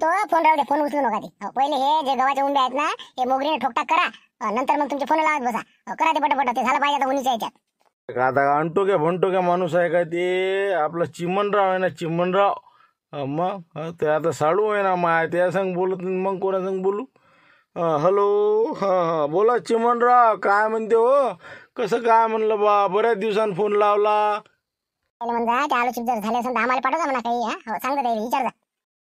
सांगतो, फोन राहू दे, फोन उचलू नका ते. पहिले हे जे गव्हाचे उंडे आहेत ना, हे मोगरीने ठोकटाक करा. नंतर मग तुमचे फोन लावत बसा. करा ते पटापट, ते झालं पाहिजे आता उन्हीच्या याच्यात. आता आणतो का म्हणतो का माणूस आहे का ते आपला चिमणराव आहे ना, चिमणराव. मग ते आता साडू आहे ना माय, त्या संग बोलत नाही, मग कोणा संग बोलू. हॅलो, हां बोला चिमणराव, काय म्हणते हो, कसं काय म्हणलं बा, बऱ्याच दिवसांनी फोन लावला. म्हणजे ते आलू चिप्स जर झाले असेल तर आम्हाला पाठवा म्हणा काही. हो सांगता येईल, विचार जा.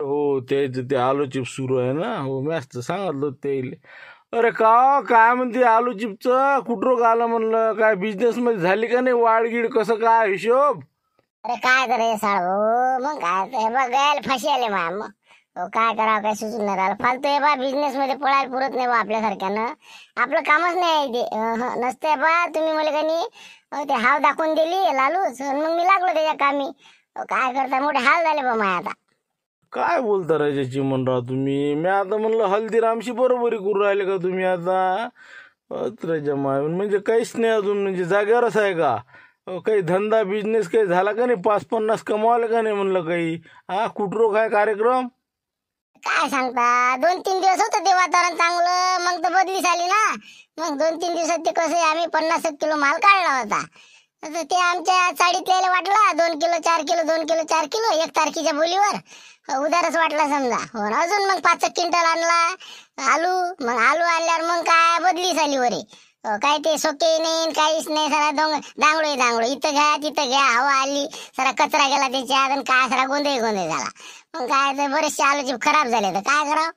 हो ते आलू चिप्स सुरू आहे ना. हो मस्त सांगितलं ते. अरे काय म्हणते आलू चिप्सचं कुठं आलं म्हणलं, काय बिझनेस मध्ये झाली का नाही वाढगीड, कसं काय हिशोब. अरे काय करे साळू, मग काय ते बा गयाला फाशी आले मग. काय करावं, काय सुचून नाही राहिलं. फालतू आहे बा, बिझनेस मध्ये पळायला पुरत नाही बा आपल्यासारख्यानं. आपलं कामच नाही आहे ते. नसते बा, तुम्ही मला का नाही ते हाव दाखवून दिली लालूच, मग मी लागलो त्याच्या कामी. काय करता, मोठे हाल झाले बा माय आता. काय बोलता राजा चिमणराव तुम्ही, मी आता म्हणलं हल्दीरामशी बरोबरी करू राहिले का तुम्ही आता. राजा माय म्हणजे काहीच नाही अजून, म्हणजे जागेवरच आहे का. काही धंदा बिझनेस काही झाला का नाही, 5-50 कमावलं का नाही म्हणलं काही. कुठरो काय कार्यक्रम. काय सांगता, 2-3 दिवस होतं ते वातावरण चांगलं, मग तर बदली झाली ना. मग 2-3 दिवसात ते कसं आम्ही 50 किलो माल काढला होता. तर ते आमच्या चाळीतल्याला वाटला 2 किलो 4 किलो 2 किलो 4 किलो 1 तारखेच्या बोलीवर उधारच वाटला समजा. हो अजून मग 5 क्विंटल आणला आलू. मग आलू आणल्यावर मग काय बदली झाली वरे. काय ते सोके नाही काहीच नाही, सारा दांगडो इथं घ्या तिथं घ्या, हवा आली, सारा कचरा गेला त्याच्यात, आणि काय सारा गोंधळ झाला. मग काय ते बरेचसे आलूचे खराब झाले, तर काय करावं.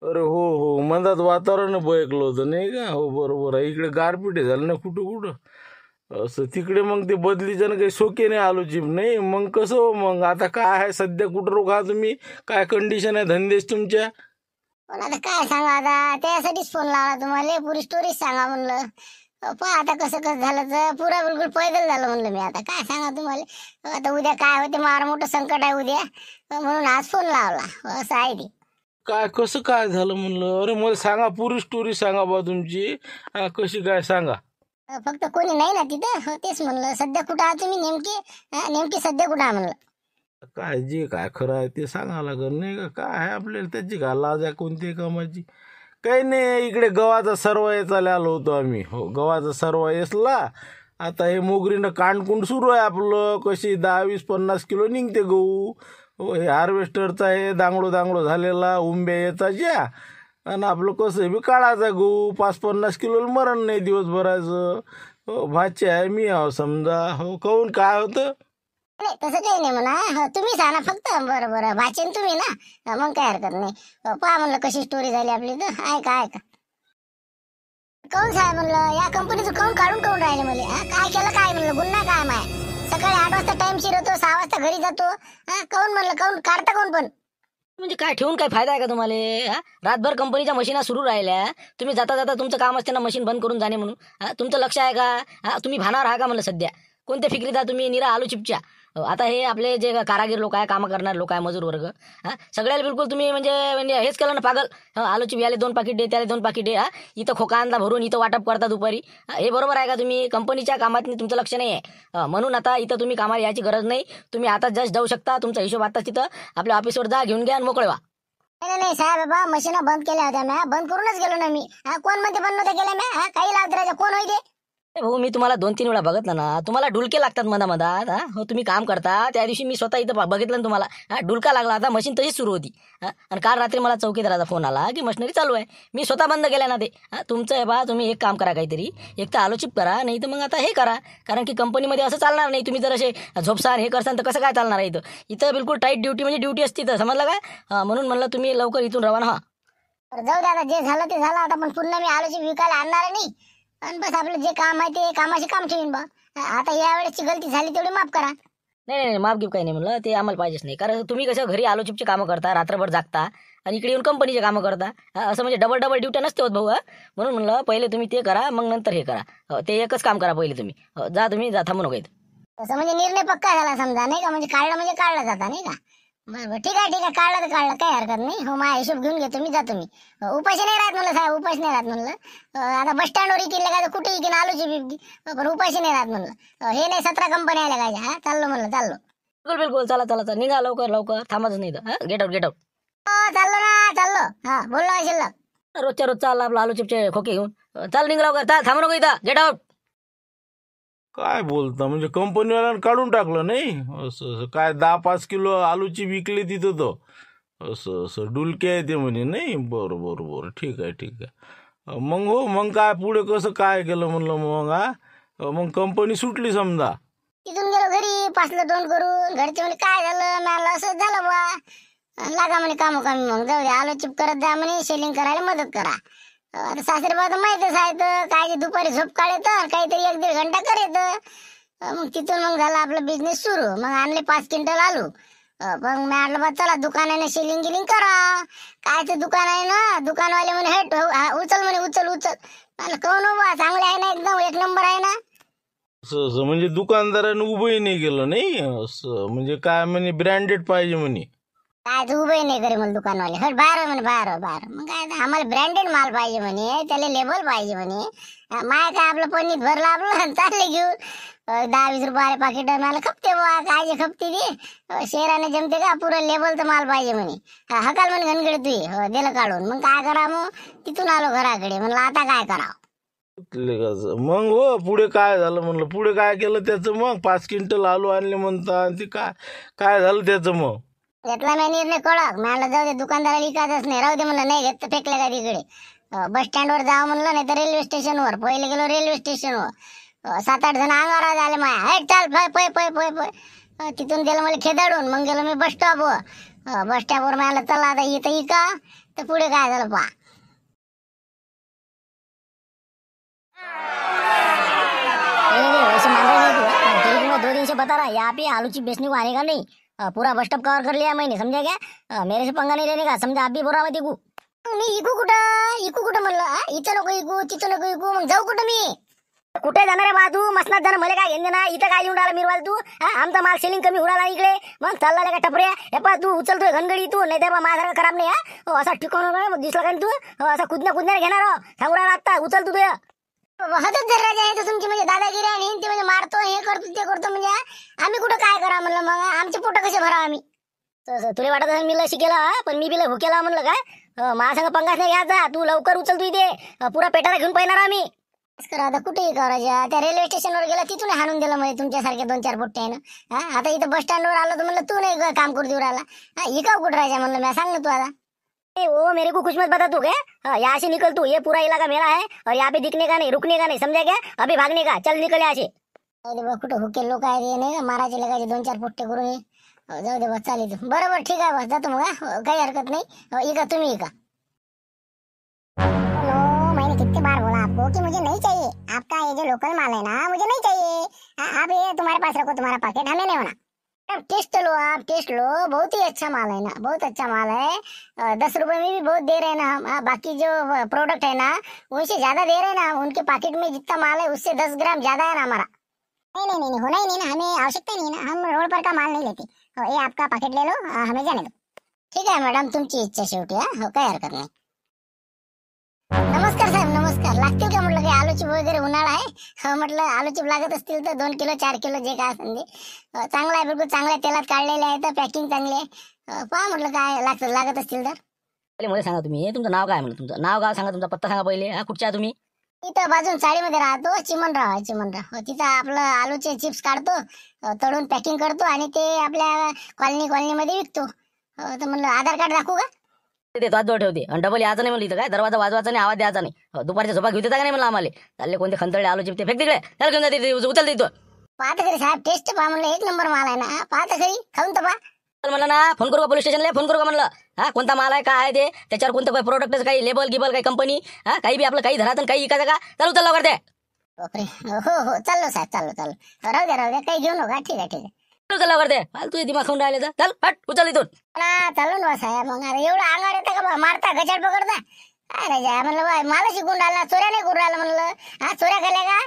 अरे हो मधात वातावरण बयकलं होतं नाही का. हो बरोबर आहे, इकडे गारपिटे झालं ना कुठं असं. तिकडे मग ते बदलीचं ना काही सोके नाही आलूची नाही. मग कसं हो, मग आता काय आहे सध्या कुठं रोखा तुम्ही, काय कंडिशन आहे धंदेच तुमच्या. पण आता काय सांगा, आता त्यासाठीच फोन लावला तुम्हाला, पुरी स्टोरी सांगा म्हणलं. पहा आता कसं झालं तर पुरा बिलकुल पैदल झालं म्हणलं मी. आता काय सांगा तुम्हाला, आता उद्या काय होते, मार मोठं संकट आहे उद्या, म्हणून आज फोन लावला. असं आहे ते. काय कसं काय झालं म्हणलं. अरे मला सांगा, पुरी स्टोरी सांगा बा तुमची, कशी काय सांगा. फक्त कोणी नाही ना तिथं, तेच म्हणलं. सध्या कुठं आहात तुम्ही नेमकी सध्या कुठं आहे म्हणलं. काय जे काय खरं आहे ते सांगा लागल नाही का. काय आहे आपल्याला त्याची का लाज आहे कोणत्याही कामाची. काही नाही, इकडे गव्हाचा सर्व याचायला आलो होतो आम्ही. हो गव्हाचा सर्व येसला. आता हे मोगरीनं कांडकुंड सुरू आहे आपलं, कशी 10-20-50 किलो निघते गहू. हो हे हार्वेस्टरचा हे दांगडो झालेला उंब्या याचा, आणि आपलं कसं बी काढायचा गहू 5-50 किलो मरण नाही दिवसभराचं. हो भाचे आहे मी आहो समजा. हो काहून काय होतं. नाही तसं काही नाही म्हणा, तुम्ही सांगा फक्त. बरं भाचेन तुम्ही ना, मग काय हरकत नाही. पहा म्हणलं कशी स्टोरी झाली आपली, तर ऐका. काऊन साहेब म्हणलं, या कंपनीचं काढून राहिले मला. काय केलं काय म्हणलं, गुन्हा काय माय. सकाळी 8 वाजता टाइमशीर होतो, 6 वाजता घरी जातो. काऊन म्हणलं, काऊन काढता कोण पण. म्हणजे काय ठेवून काय फायदा आहे का तुम्हाला. रातभर कंपनीच्या मशीना सुरू राहिल्या, तुम्ही जाता तुमचं काम असते ना मशीन बंद करून जाणे म्हणून. तुमचं लक्ष आहे का. तुम्ही भानावर आहे का म्हणलं सध्या. कोणत्या फिक्रीत आहे तुम्ही, निरा आलू चिपच्या. आता हे आपले जे कारागीर लोक आहे, कामं करणारे लोक आहे, मजूर वर्ग, सगळ्याला बिलकुल तुम्ही म्हणजे हेच केलं ना पागल. आलू चिप याले 2 पाकिट दे, त्याला 2 पाकिट दे. इथं खोका आणला भरून, इथं वाटप करता दुपारी. हे बरोबर आहे का. तुम्ही कंपनीच्या कामात तुमचं लक्ष नाही आहे. म्हणून आता इथं तुम्ही कामाला यायची गरज नाही. तुम्ही आता जस्ट जाऊ शकता. तुमचा हिशोब आता तिथं आपल्या ऑफिसवर जा, घेऊन घ्या आणि मोकळे व्हा. नाही साहेब बाबा, मशीन बंद केल्या होत्या म्या, बंद करूनच गेलो ना मी. कोण म्हणते बंद नव्हत्या केल्या म्या. काही लावत कोण होईल. भाऊ मी तुम्हाला 2-3 वेळा बघितलं ना, तुम्हाला डुलके लागतात मधात. हो तुम्ही काम करता त्या दिवशी मी स्वतः इथं बघितलं ना तुम्हाला. डुलका लागला, आता मशीन तशीच सुरू होती. आणि काल रात्री मला चौकीदाराचा फोन आला की मशिनरी चालू आहे. मी स्वतः बंद केल्या ना ते. तुमचं आहे बा, तुम्ही एक काम करा काहीतरी, एक तर आलू चिप करा, नाही तर मग आता हे करा. कारण की कंपनीमध्ये असं चालणार नाही. तुम्ही जर असे झोपसान हे करसान तर कसं काय चालणार आहे. इथं बिलकुल टाईट ड्युटी म्हणजे ड्युटी असती, तर समजलं काय. म्हणून म्हणलं तुम्ही लवकर इथून रवाना व्हा. जाऊ द्या, जे झालं ते झालं. आता पण पुन्हा मी आलू चिप विकायला आणणार नाही. आणि बस आपलं जे काम आहे ते कामाशी काम ठेवीन बा. आता या वेळेसची गलती झाली तेवढी माफ करा. नाही माफ गिफ काही नाही म्हणलं, ते आम्हाला पाहिजेच नाही. कारण तुम्ही कसं घरी आलू चिपचे कामं करता, रात्रभर जागता, आणि इकडे येऊन कंपनीचे कामं करता. असं म्हणजे डबल ड्युट्या नसते होत भाऊ. म्हणून म्हणलं पहिले तुम्ही ते करा, मग नंतर हे करा. ते एकच काम करा पहिले तुम्ही. तुम्ही जा, थांबू नका. तसं म्हणजे निर्णय पक्का झाला समजा नाही का. म्हणजे काढला जाता नाही का. बरं ठीक आहे काढलं तर काढलं, काही हरकत नाही. हो माझा हिशोब घेऊन घेतो मी, जातो मी. उपाशी नाही राहत म्हणलं साहेब, उपाशी नाही राहत म्हणलं. आता बस स्टँडवर इकडे काय कुठे इकडे आलूची बिबकी, पण उपाशी नाही राहत म्हणलं. हे नाही 17 कंपनी आल्या काय. चाललो म्हणलं चाललो. बिलकुल चला निघा लवकर थांबाच नाही तर. Get out. चाललो ना चाललो. हा बोललो शिल्लक. रोजच्या रोज चालला आपला आलू चिपचे खोके घेऊन. चाल निघ लवकर, चाल, थांबू नको इथं, गेट आउट. काय बोलता म्हणजे कंपनीवाल्यानं काढून टाकलं नाही? असं काय 10-5 किलो आलूची विकली तिथं तो. असं डुलके आहे ते म्हणे नाही. बरं बरं बरं, ठीक आहे ठीक आहे. मग हो, मग काय पुढे कसं काय केलं म्हणलं मग? मग कंपनी सुटली समजा. तिथून गेलो घरी, पासलं तोंड करून. घरचे म्हणे काय झालं? मला असं झालं बा. लागा म्हणे कामोकामी. मग जाऊ दे, आलो चिप करत जा म्हणे, सेलिंग करायला मदत करा. आता सासरे बा तर माहितच आहे तर काय दुपारी झोप काढेत, काहीतरी 1-1.5 घंटा करेत. मग तिथून मग झाला आपला बिझनेस सुरू. मग आणले 5 क्विंटल आलू. मग मी म्हटलं बा चला दुकानाने सेलिंग गिलिंग करा. काय ते दुकान आहे ना, दुकानवाले म्हणे हेट उचल म्हणे, उचल उचल. म्हणलं कोण हो बा, चांगले आहे ना, एकदम 1 नंबर आहे ना. असं म्हणजे दुकानदारानं उभंही नाही केलं नाही. असं म्हणजे काय म्हणे ब्रँडेड पाहिजे म्हणे. काय तू उभे नाही करे मला दुकानवाले. हट बाहेर म्हणे, बाहेर बाहेर. मग काय आम्हाला ब्रँडेड माल पाहिजे म्हणे, त्याला लेबल पाहिजे म्हणे. माय काय आपलं पनीर भरलं आपलं चालले घेऊन. 10-20 रुपये पाकिट मला खपते बा. काय जे खपते ते शहराने जमते का? पुरं लेबल तर माल पाहिजे म्हणे. हकाल म्हणे घनगडे तू दिलं काढून. मग काय करा? मग तिथून आलो घराकडे. म्हणलं आता काय करावं. मग हो, पुढे काय झालं म्हणलं? पुढे काय केलं त्याचं मग? 5 क्विंटल आलू आणले म्हणता, आणि ते काय काय झालं त्याचं मग? घेतला मी निर्णय कडक. म्हणलं जाऊ दे, दुकानदाराला विकायचंच नाही, राहू दे म्हणलं. नाही घेत तर फेकले का तिकडे. बस स्टँडवर जावं म्हणलं, नाही तर रेल्वे स्टेशनवर. पहिले गेलो रेल्वे स्टेशनवर. 7-8 जण अंगावर आले माया. हेट चाल पय पय पय पय पय. तिथून गेलं मला खेदाडून. मग गेलो मी बस स्टॉपवर. बस स्टॉपवर मला चला आता इथं इका. तर पुढे काय झालं पहा. वैसे मान रहे नहीं तू, तेरे को मैं 2 दिन से बता रहा, यहाँ पे आलू चिप बेचने को आने का नहीं. पूरा बस स्टॉप कवर कर लिया मैंने, समझा क्या? मेरे से पंगा नहीं लेने का, समझा? आप भी बोल रहा मत इकू. मी इकू कुठं म्हणलं? इथं नको इकू, तिथं नको इकू. मग जाऊ कुठं मी? कुठे जाणार आहे बा तू? मसनात जाणार, मला काय घेऊन देणार? इथं काय लिहून राहिला मिरवाल तू? आमचा माल सेलिंग कमी होऊ राहिला इकडे. मग चालला का टपऱ्या? हे पा तू उचलतोय घनगडी तू, नाही तर माझ्यासारखं खराब नाही. असा ठिकाण दिसला का तू? असा कुदण्या घेणार हो, सांगू राहिला आता. उचल तू तुझ्या हदच जर राजा आहे तर तुमची म्हणजे दादागिरी आणि ते म्हणजे मारतो, हे करतो, ते करतो. म्हणजे आम्ही कुठं काय करा म्हणलं? मग आमचे पोट कसे भरा आम्ही? तुला वाटत असेल मी लय शिकेला, पण मी बी लय भुकेला म्हणलं काय? माझ्यासंग पंगास नाही घ्यायचा. तू लवकर उचल तू इथे, पुरा पेटाला घेऊन पाहिणार आम्ही. करा आता कुठेही करायच्या. त्या रेल्वे स्टेशनवर गेला, तिथून हाणून दिलं म्हणजे तुमच्यासारखे 2-4 पोट्टे आहे ना. आता इथं बस स्टँडवर आलो तर म्हणलं तू नाही काम करू देऊ राहिला. इकाव कुठं राहायचा म्हणलं? मी सांग ना तू आता. ओ मेरे को कुछ मत बता तू क्या? यहाँ से निकल तू, ये पूरा इलाका मेरा है और यहाँ पे दिखने का नहीं, रुकने का नहीं, समझा क्या? अभी भागने का, चल निकल यहाँ से. कुठं हुके लोक आहे नाही का मारायचे लगायचे 2-4 पोट्टे करून. जाऊ दे बस, चालेल. बरोबर ठीक आहे बस, जातो मग. काही हरकत नाही. इका तुम्ही इका. मैंने कितने बार बोला आपको कि मुझे नहीं चाहिए आपका ये जो लोकल माल है ना, मुझे नहीं चाहिए. आप ये तुम्हारे पास रखो, तुम्हारा पैकेट हमें नहीं होना. अब टेस्ट लो, आप टेस्ट लो. बहुत ही अच्छा माल है ना, बहुत अच्छा माल है. 10 रुपए में भी बहुत दे रहे हैं ना हम. बाकी जो प्रोडक्ट है ना उनसे ज्यादा दे रहे हैं ना. उनके पैकेट में जितना माल है उससे 10 ग्राम ज्यादा है ना हमारा. नहीं नहीं नहीं, होना ही नहीं ना, हमें आवश्यकता नहीं है ना. हम रोड पर का माल नहीं लेते. ये आपका पैकेट ले लो, हमें जाने दो. ठीक आहे मॅडम, तुमची इच्छा शेवटी. हो, काही हरकत नाही. नमस्कार साहेब, नमस्कार. लागतील का म्हटलं? काही आलूचिप वगैरे उन्हाळा आहे. हो म्हटलं आलूचिप लागत असतील तर 2 किलो 4 किलो जे काय असेल ते. चांगला आहे, बिलकुल चांगल्या तेलात काढलेले आहे, तर पॅकिंग चांगली आहे. पहा म्हटलं काय लागत असतील तर. पहिले मला सांगा तुम्ही तुमचं नाव काय म्हणलं? तुमचं नाव गाव सांगा, तुमचा पत्ता सांगा पहिले. कुठच्या तुम्ही? इथं बाजून चाळीमध्ये राहतो, चिमनराव आहे, चिमनराव. तिथं आपलं आलूचे चिप्स काढतो, तळून पॅकिंग करतो आणि ते आपल्या कॉलनीमध्ये विकतो. तर म्हणलं आधार कार्ड दाखवू का? ते हातजवळ ठेवते आणि डबल यायचं नाही म्हणलं. इथं काय दरवाजा वाजवायचा नाही, आवाज द्यायचा नाही. दुपारच्या झोपा घेऊ देता का नाही म्हणलं आम्हाला? चालले कोणते खंतळे आलू चिपते फेक तिकडे, त्याला घेऊन जाते, उचल देतो. पाहता खरी साहेब, टेस्ट पहा म्हणलं, 1 नंबर माल आहे ना. पाहता खरी, खाऊन तर पहा. म्हणलं ना, फोन करू का पोलीस स्टेशनला? फोन करू का म्हणलं? कोणता माल आहे, काय आहे ते, त्याच्यावर कोणतं काही प्रोडक्ट, काही लेबल गिबल, काही कंपनी, काही बी आपलं काही धरात काही इकायचं का? चालू चालू करते. बापरे, हो चाललो साहेब, चाललो. राहू द्या, काही घेऊ नका. ठीक आहे. चालू करते. तू दिमाग खाऊन राहिले तर चल हट, उचल इथून. चालू ना साहेब. मग अरे एवढं अंगावर येतं का? मारता, गजाड पकडता काय राजा? म्हणलं बाय मला शिकून राहिला, चोऱ्या नाही करून राहिला म्हणलं. चोऱ्या केल्या का?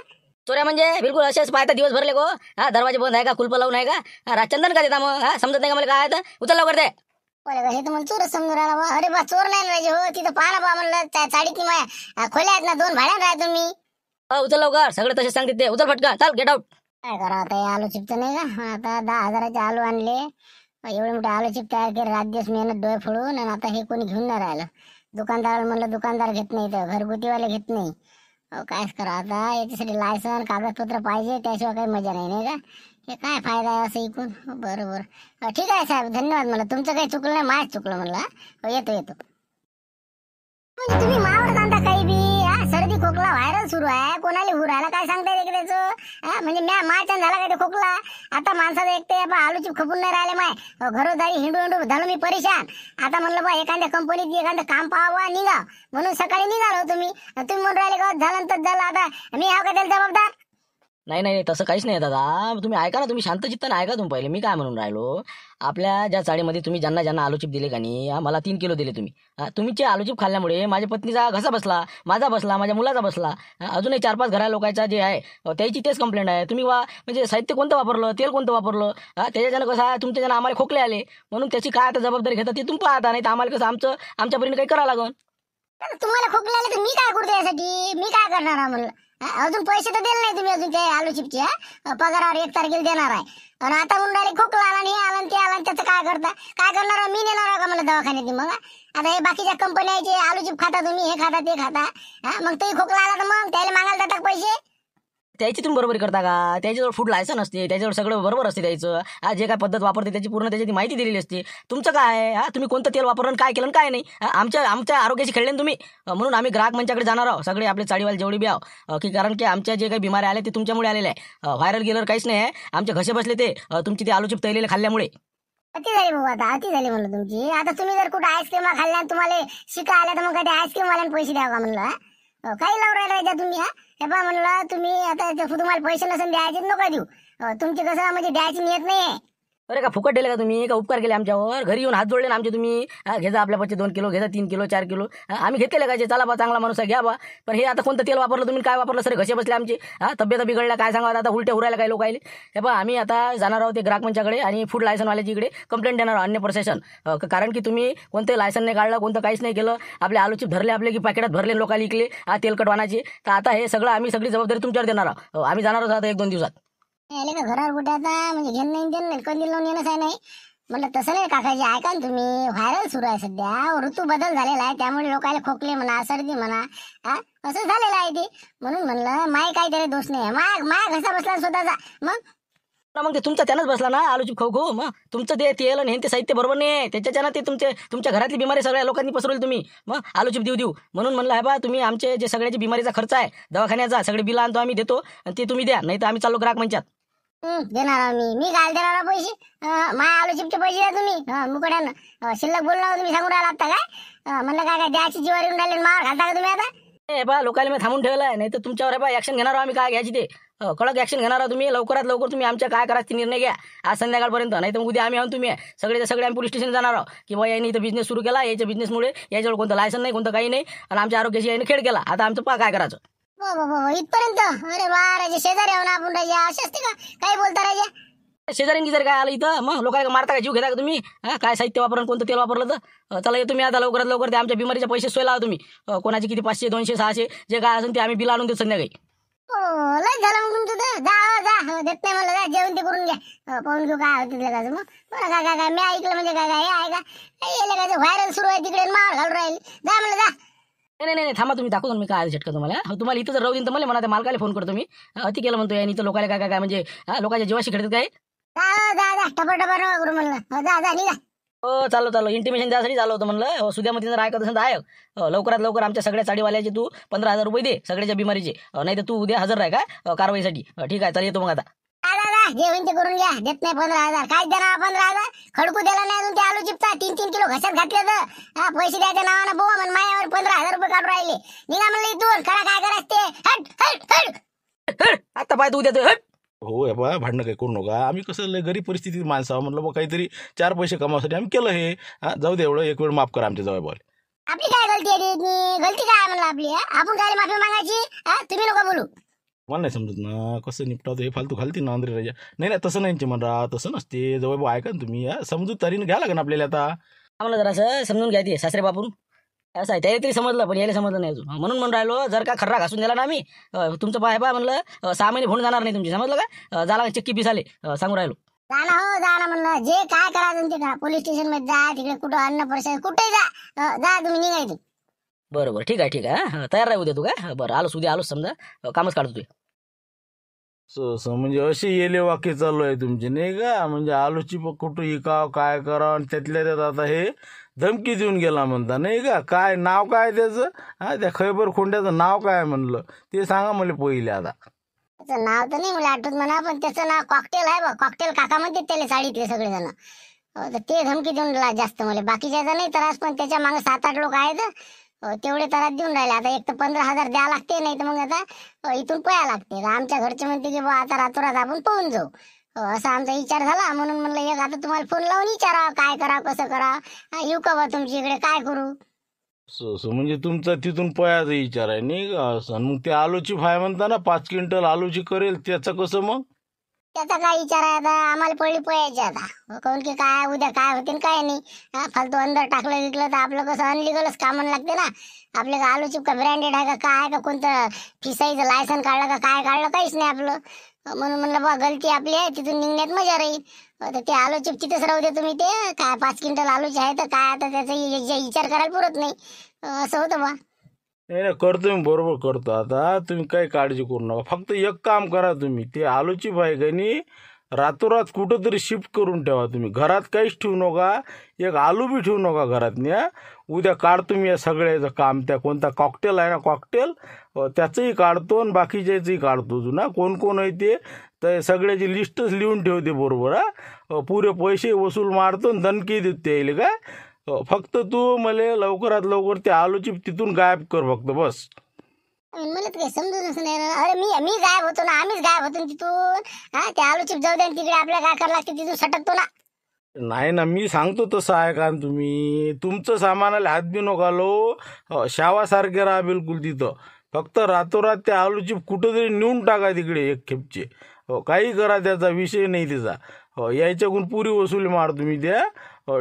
चोऱ्या म्हणजे बिलकुल असेच पाहता दिवस भरले गो. दरवाजे बंद आहे का, कुलप लावून आहे का, राजचंदन का देता मग? समजत नाही का मला काय आहे? उचल लवकर दे. हे तर मग चोर समजून राहिला बा. अरे बा, चोर नाही राजे. हो तिथं पाहा ना बा म्हणलं, साडीतली माया खोल्या आहेत ना, 2 भाड्यानं राहा तुम्ही. उचल लवकर, सगळे तसे सांगते ते. उचल फटका, चल गेट आउट. काय करा आता? आलू चिपत नाही का? आता 10,000चे आलू आणले. एवढे मोठे आलू चिप तयार केले, रात दिवस मेहनत डोळे फोडून, आणि आता हे कोणी घेऊन नाही राहिलं. दुकानदाराला म्हणलं दुकानदार घेत नाही, तर घरगुतीवाले घेत नाही. कायच करा आता, याच्यासाठी लायसन कागदपत्र पाहिजे, त्याशिवाय काही मजा नाही, नाही का? हे काय फायदा आहे असं ऐकून? बरोबर. ठीक आहे साहेब, धन्यवाद. मला तुमचं काही चुकलं नाही, माझ चुकलं म्हणलं. येतो येतो. म्हणजे तुम्ही मावर जाणता काही बी, सर्दी खोकला व्हायरल सुरू आहे, कोणाला होऊ राहिला काय सांगता येते त्याचं? म्हणजे माझ्या झाला काय ते खोकला? आता माणसाला एकटे आलू चिप खपून नाही राहिले, माय घरोदारी हिंडू हिंडू झालो मी परेशान. आता म्हणलं बा एखाद्या कंपनीत एखादं काम पाहावं, निघा म्हणून सकाळी निघालो. तुम्ही म्हणून राहिले का झालं तर झालं, आता मी हा का त्याला जबाबदार? नाही नाही तसं काहीच नाही दादा, तुम्ही ऐका ना, तुम्ही शांत चित्तानं ऐका तुम्ही पहिले. मी काय म्हणून राहिलो, आपल्या ज्या चाळीमध्ये तुम्ही ज्यांना ज्यांना आलूचिप दिले का नाही, मला 3 किलो दिले तुम्ही. तुमचे आलूचिप खाल्ल्यामुळे माझ्या पत्नीचा घसा बसला, माझा बसला, माझ्या मुलाचा बसला, अजूनही 4-5 घरा लोकांचा जे आहे त्याची तेच कंप्लेंट आहे. तुम्ही म्हणजे साहित्य कोणतं वापरलं, तेल कोणतं वापरलं, त्याच्यानं कसं आहे तुमच्या ज्यांना आम्हाला खोकले आले, म्हणून त्याची काय आता जबाबदारी घेतात ते तुम्ही पाहता. नाही तर आम्हाला कसं आमच्यापर्यंत काही करावं लागेल. तुम्हाला खोकले आले तर मी काय करतो यासाठी? मी काय करणार म्हणलं? अजून पैसे तर दिले नाही तुम्ही, अजून ते आलू चिपचे पगारावर 1 तारखेला देणार आहे. आणि आता म्हणून राहिले खोकला आला आणि हे आला ते आला, त्याचं काय करता? काय करणार? मी नेणार का मला दवाखान्यात? मग आता हे बाकीच्या कंपन्याचे आलू चिप खाता तुम्ही, हे खाता ते खाता, मग ते खोकला आला तर मग त्याला मागायला जातात पैसे? त्याची तुम्ही बरोबरी करता का? त्याच्याजवळ फूड लायसन असते, त्याच्यावर सगळं बरोबर असते त्याचं. जे काय पद्धत वापरते त्याची पूर्ण त्याची माहिती दिलेली असते. तुमचं काय आहे? तुम्ही कोणतं तेल वापरलं, काय केलं, काय नाही? आमच्या आरोग्याशी खेळले तुम्ही. म्हणून आम्ही ग्राहक मंचाकडे जाणार आहोत, सगळे आपले चाळीवाले जेवढे बी आहो, की कारण की आमच्या जे काही बिमाऱ्या आल्या ते तुमच्यामुळे आलेले आहे. व्हायरल गेलं काहीच नाही आहे, आमचे घसे बसले ते तुमची ते आलूचिप तळलेले खाल्ल्यामुळे. अति झाली भाऊ, आता अति झाली म्हणलं तुमची. आता तुम्ही जर कुठं आईस्क्रीम खाल्ल्या तुम्हाला शिका आल्या तर मग कधी आईस्क्रीम वाल्याने पैसे द्यावं का म्हणलं? काही लावून राहिला तुम्ही? हे पहा म्हणलं, तुम्ही आता तुम्हाला पैसे नसेल द्यायचे नका देऊ. तुमची कसं म्हणजे द्यायची नियत नाही. अरे का फुकट दिले का तुम्ही? का उपकार केले आमच्यावर? घरी येऊन हात जोडले ना आमचे तुम्ही? घेजा आपल्या पच्चे 2 किलो, घेजा 3 किलो, 4 किलो. आम्ही घेतलेले का? चला बा चांगला माणूस आहे, घ्या बा. पण हे आता कोणतं तेल वापरलं तुम्ही, काय वापरलं? सर घसे बसले आमचे, तब्येत बिघडल्या, काय सांगा आता उलट्या उरायला काही लोक आले. हे पहा आम्ही आता जाणार आहोत ते ग्राहक मंचाकडे आणि फूड लायसनवाल्याची इकडे कंप्लेंट देणार आहोत, अन्य प्रशासन. कारण की तुम्ही कोणते लायसन नाही काढलं, कोणतं काहीच नाही केलं, आपले आलूचिप धरले, आपले की पॅकेटात भरले, लोकांना इकले तेलकट वाणाचे. तर आता हे सगळं आम्ही सगळी जबाबदारी तुमच्यावर देणार आहोत. आम्ही जाणार आहोत आता 1-2 दिवसात. आले का घरावर कुठे आता? म्हणजे घेणं नाही देणं नाही, कधी लावून येणंच आहे नाही म्हणलं. तसं नाही काकाजी, ऐका ना तुम्ही, व्हायरल सुरू आहे सध्या, ऋतू बदल झालेला आहे, त्यामुळे लोकांना खोकले म्हणा, सर्दी म्हणा, असं झालेलं आहे ते. म्हणून म्हणलं माय काहीतरी दोष नाही, माय घसा बसला स्वतःचा. मग ते तुमचा त्यानंच बसला ना आलूचिप खाऊ खाऊ. मग तुमचं ते तेल आणि ते साहित्य बरोबर नाही, त्याच्यानं ते तुमच्या घरातली बिमारी सगळ्या लोकांनी पसरवली तुम्ही. मग आलूचिप देऊ म्हणून म्हणलं आहे बा, तुम्ही आमचे जे सगळ्याची बिमारीचा खर्च आहे दवाखान्याचा, सगळे बिल आणतो आम्ही, देतो, आणि ते तुम्ही द्या, नाही तर आम्ही चाललो ग्राहक मंचात. देणार मी काय देणार पैसे? माय आलू चिपचे पैसे द्या तुम्ही मुकड्यानं. शिल्लक बोलला तुम्ही, सांगून राहिला आता काय? म्हणलं काय द्यायची जीवारी येऊन राहिले, मार घालता का तुम्ही आता? बा लोकांना मी थांबून ठेवलाय, नाही तर तुमच्यावर बा ऍक्शन घेणार आहोत आम्ही. काय घ्यायची ते कडक ऍक्शन घेणार आहोत. तुम्ही लवकरात लवकर तुम्ही आमच्या काय करायचं निर्णय घ्या आज संध्याकाळपर्यंत, नाही तर उद्या आम्ही आहोत, तुम्ही सगळे आम्ही पोलीस स्टेशन जाणार आहोत की बा यांनी इथं बिझनेस सुरू केला, याच्या बिझनेसमुळे याच्यावर कोणतं लायसन नाही, कोणतं काही नाही, आणि आमच्या आरोग्याशी याने खेळ केला. आता आमचं काय करायचं? इथपर्यंत? अरे वा राजा, शेजारी आहो ना आपण राजा, असे असते का? काही बोलता राजा? शेजारी जर काय आलं इथं, मग लोकांना मारता का, जीव घेता का तुम्ही? काय साहित्य वापरून, कोणतं तेल वापरलं तर? चला तुम्ही आता लवकरात लवकर ते आमच्या बिमारीचे पैसे सोय लावा तुम्ही. कोणाचे किती 500, 200, 600 जे काय असेल ते आम्ही बिल आणून देतो संध्याकाळी. लय झालं मग तुमचं तर. जा देत नाही म्हणलं, जा जेवण ते करून घ्या, पाहून घेऊ काय होतं तिथलं. मग बरं काय मी ऐकलं म्हणजे काय हे आहे का? व्हायरल सुरू आहे तिकडे, मार घालून राहील. जा म्हणलं, जा. नाही थांबा, तुम्ही दाखवतो मी काय झटका तुम्हाला. तुम्हाला इथं जर राहू देईन तर मला म्हणा, त्या मालकाला फोन करतो मी. अति केलं म्हणतो आणि इथं लोकांना काय म्हणजे लोकांच्या जीवाशी खेळतात काय? जा टपर करू म्हणलं. जा निघा. हो चाललो इंटिमेशन द्यासाठी चालू होतं म्हणलं. सुद्यामध्ये जर ऐकत असेल तर ऐक. लवकरात लवकर आमच्या सगळ्या साडीवाल्याचे तू 15,000 रुपये दे, सगळ्याच्या बिमारीचे. नाही तर तू उद्या हजर राह का कारवाईसाठी. ठीक आहे, चल येतो मग आता. जेवण ते करून घ्या. देत नाही 15,000. काय देणार 15,000? खडकू दिला नाही अजून ते आलू चिपचा. 3-3 किलो घशात घातले तर पैसे द्यायच्या नावानं बोवा म्हण मायावर 15,000 रुपये काढून राहिले. निघा म्हणलं इथून, करा काय करायचं ते. हट. आता पाय तू देतो. हो बा, भांडणं काही करू नका. आम्ही कसं लय गरीब परिस्थितीत माणसं आहोत, म्हणलं बा काहीतरी 4 पैसे कमावसाठी आम्ही केलं हे. जाऊ दे, एवढं एक वेळ माफ करा आमच्या जवळ बॉल. आपली काय गलती आहे? गलती काय म्हणलं आपली? आपण काय माफी मागायची? तुम्ही नको बोलू. मला नाही समजत ना कसं निपटावं हे. फालतू खालती ना अंद्रे राजा. नाही तसं नाही म्हणा, तसं नसते. जवळ बा ऐका ना तुम्ही, समजूत तरीने घ्या लागेल आपल्याला. आता आम्हाला जरासं समजून घ्या ते सासरे बापून. असं आहे, त्याला तरी समजलं पण याला समजलं नाही अजून. म्हणून राहिलो, जर का खर्रा घासून दिला ना आम्ही, तुमचं पाय म्हणलं 6 महिने भोंड जाणार नाही तुमची, समजलं का? झाला चक्की पिसाले सांगून राहिलो. जा ना म्हणलं, जे काय करायचं ते करा. पोलीस स्टेशन मध्ये जा, तिकडे कुठं अन्न परिषद कुठेही जा. जा तुम्ही, निघायचं. बरं बरं, ठीक आहे हा. तयार राहू दे तू काय. बरं, आलोच उद्या, आलोच समजा. कामच काढतो तू. म्हणजे असे येले वाक्य चालू आहे तुमचे नाही का? म्हणजे आलूची कुठं इकाव काय करावं, आणि त्यातल्या त्यात आता हे धमकी देऊन गेला म्हणता नाही का? काय नाव काय त्याचं? त्या खैबर खोंड्याचं नाव काय म्हणलं ते सांगा मला पहिले आता. त्याचं नाव तर नाही मला आठवत म्हणा, पण त्याचं नाव कॉकटेल आहे बा. कॉकटेल काका म्हणते त्याला साडीतले सगळेजण. तर ते धमकी देऊन राहिला जास्त मला. बाकीच्याचा नाही त्रास, पण त्याच्या मागे 7-8 लोक आहेत. तेवढे त्रास देऊन राहिले. आता एक तर 15,000 द्या लागते, नाही तर मग आता इथून पळा लागते. आमच्या घरचे म्हणते की बा आता रातोरात आपण पळून जाऊ. असा आमचा विचार झाला. म्हणून म्हणलं एक आता तुम्हाला फोन लावून विचारावं काय करावं, कसं करावं. येऊ का बा तुमच्या इकडे, काय करू? म्हणजे तुमचा तिथून पयाचा विचार आहे नाही का? असं मग ते आलूची फाय म्हणता ना, 5 क्विंटल आलूची करेल, त्याचं कसं मग? त्याचा काय विचार आहे आता? आम्हाला पडली पोयाची आता. काऊन की काय उद्या काय होते काय नाही. फालतू अंदर टाकलं विकलं तर आपलं कसं अनलिगलच कामं लागते ना. आपले का आलू चिप का ब्रँडेड आहे का काय, का कोणतं फिसाईचं लायसन काढलं का काय काढलं, काहीच नाही आपलं. म्हणून म्हणलं बा गलती आपली आहे, तिथून निघण्यात मजा राहील. तर ते आलू चिप तिथेच राहू दे तुम्ही. ते काय 5 क्विंटल आलूचे आहे तर काय आता त्याचा विचार करायला पुरत नाही. असं होतं बा. नाही करतो मी, बरोबर करतो. आता तुम्ही काही काळजी करू नका. फक्त एक काम करा तुम्ही, ते आलूची बायकानी रातोरात कुठं तरी शिफ्ट करून ठेवा. तुम्ही घरात काहीच ठेवू नका, एक आलू बी ठेवू नका घरात न्या. उद्या काढतो मी या सगळ्याचं काम. त्या कोणता कॉकटेल आहे ना, कॉकटेल, त्याचंही काढतो आणि बाकीच्याचंही काढतो. ना कोण कोण आहे ते तर सगळ्याची लिस्टच लिहून ठेवते बरोबर. पुरे पैसे वसूल मारतो आणि धनकी देते येईल काय. फक्त तू मला लवकरात लवकर ते आलूची तिथून गायब कर फक्त, बस. मला तर काही समजूनच नाही. अरे मी गायब होतो ना, आम्हीच गायब होतो तिथून. ते आलू चिप जाऊ द्या, तिकडे आपल्याला काय करावं लागते, तिथून सटकतो ना. नाही ना, मी सांगतो तसं आहे का तुम्ही. तुमचं सामानाला हात बी नका लो, शावासारखे राहा बिलकुल तिथं. फक्त रातोरात ते आलूची कुठं तरी नेऊन टाका तिकडे एक खेपचे. काही करा, त्याचा विषय नाही त्याचा. यायच्याकडून पुरी वसुली मार तुम्ही द्या.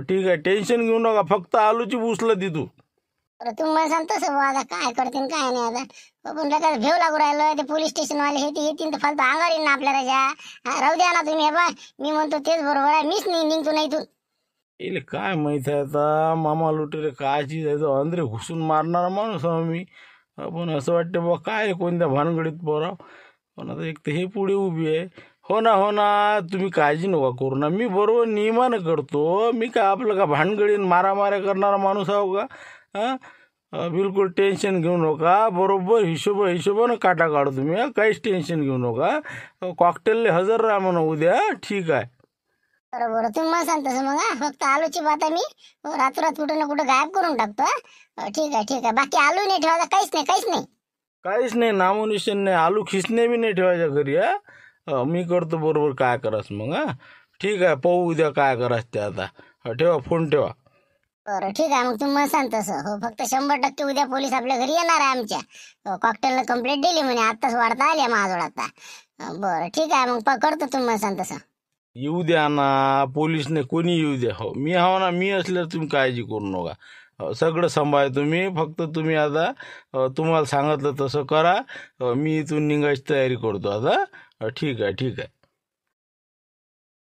ठीक आहे, टेन्शन घेऊ नका. फक्त आलूची उचलं तिथून. अरे तुम्ही मला सांगतो आता काय करते काय नाही. आता पण काय भेव लागू राहिलं. ते पोलीस स्टेशन वाले हे ते येतील तर फालतू अंगावर येईल ना आपल्या राजा. राहू द्या ना तुम्ही. हे बा मी म्हणतो तेच बरोबर आहे. मीच निघतो नाही इथून. येले काय माहित आहे आता, मामा लुटेरे काय चीज आहे. तो अंदरे घुसून मारणारा माणूस आहे मी. पण असं वाटतं बा काय कोणत्या भानगडीत पोराव. पण आता एक तर हे पुढे उभी आहे. हो ना, तुम्ही काळजी नका करू ना. मी बरोबर नियमानं करतो. मी काय आपलं का भानगडीन मारामाऱ्या करणारा माणूस आहो का? बिलकुल टेन्शन घेऊ नका. बरोबर हिशोबानं काटा काढू तुम्ही. काहीच टेन्शन घेऊ नका. कॉकटेलले हजर राहा म्हणा उद्या. ठीक आहे. बरोबर तुम्ही मला सांगतो मग. फक्त आलूची बात मी रातोरात कुठं ना कुठं गायब करून टाकतो. ठीक आहे. बाकी आलू नाही ठेवायचा, काहीच नाही. नामोनिशन नाही. आलू खिसणे बी नाही ठेवायच्या घरी. मी करतो बरोबर काय करायचं मग. ठीक आहे, पाहू उद्या काय करायचं ते आता. ठेवा फोन ठेवा. बरं ठीक आहे. मग तुम्ही मला सांगतो हो. फक्त 100% उद्या पोलीस आपल्या घरी येणार आहे आमच्या. कॉकटेलला कंप्लेंट दिली म्हणे, आत्ताच वाढता आली माझ्याजवळ आता. बरं ठीक आहे, मग करतो तुम्ही मला सांगतो. येऊ द्या ना, पोलीसने कोणी येऊ द्या. हो मी हाव ना, मी असल्यावर तुम्ही काळजी करू नका. सगळं सांभाळ तुम्ही. फक्त तुम्ही आता तुम्हाला सांगितलं तसं करा. मी इथून निघायची तयारी करतो आता. ठीक आहे.